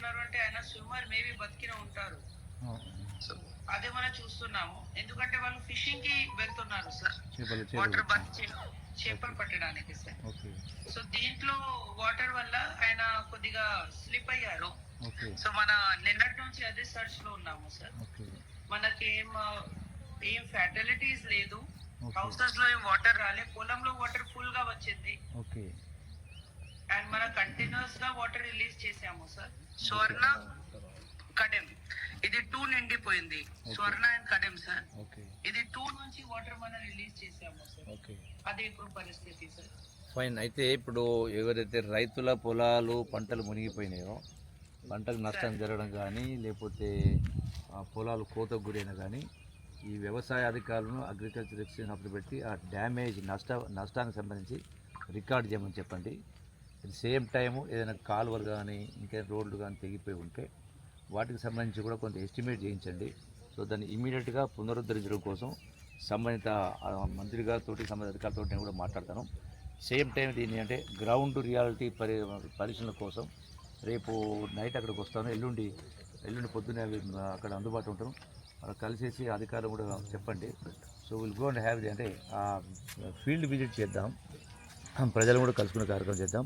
ఉన్నారు అంటే ఆయన స్విమ్మర్ మేబీ బతికిన ఉంటారు. సో అదే మనం చూస్తున్నాము, ఎందుకంటే వాళ్ళు ఫిషింగ్ కి వెళ్తున్నారు సార్, వాటర్ చేపలు పట్టడానికి సార్. సో దీంట్లో వాటర్ వల్ల ఆయన కొద్దిగా స్లిప్ అయ్యారు. సో మన నిన్నటి నుంచి అదే సర్చ్ లో ఉన్నాము సార్. మనకి ఏం ఫ్యాటలిటీస్ లేదు, హౌసెస్ లో ఏం వాటర్ రాలే, పొలంలో వాటర్ ఫుల్ గా వచ్చింది. అండ్ మన కంటిన్యూస్ గా వాటర్ రిలీజ్ చేసాము సార్. స్వర్ణ కడెం ఇది 2 నిండిపోయింది, స్వర్ణ అండ్ కడెం సార్. ఇది 2 నుంచి వాటర్ మనం రిలీజ్ చేసాము సార్. అదే ఇప్పుడు పరిస్థితి సార్. ఫైన్. అయితే ఇప్పుడు ఎవరైతే రైతుల పొలాలు పంటలు మునిగిపోయినాయో, పంటకు నష్టం జరగడం కానీ లేకపోతే పొలాలు కోతకు గురైన కానీ ఈ వ్యవసాయ అధికారులను అగ్రికల్చర్ ఎక్స్చేంజ్ అప్పుడు పెట్టి ఆ డ్యామేజ్ నష్టానికి సంబంధించి రికార్డ్ చేయమని చెప్పండి. అట్ సేమ్ టైము ఏదైనా కాలువలు కానీ ఇంకేం రోడ్లు కానీ తెగిపోయి ఉంటే వాటికి సంబంధించి కూడా కొంత ఎస్టిమేట్ చేయించండి. సో దాన్ని ఇమీడియట్గా పునరుద్ధరించడం కోసం సంబంధిత మంత్రి గారితో సంబంధిత అధికారులతో నేను కూడా మాట్లాడతాను. సేమ్ టైం దీన్ని అంటే గ్రౌండ్ రియాలిటీ పరిశీలన కోసం రేపు నైట్ అక్కడికి వస్తాను, ఎల్లుండి పొద్దున్నే అక్కడ అందుబాటులో ఉంటాను. అక్కడ కలిసేసి అధికారులు కూడా చెప్పండి. So will go and have అంటే ఫీల్డ్ విజిట్ చేద్దాం, ప్రజలు కూడా కలుసుకునే కార్యక్రమం చేద్దాం.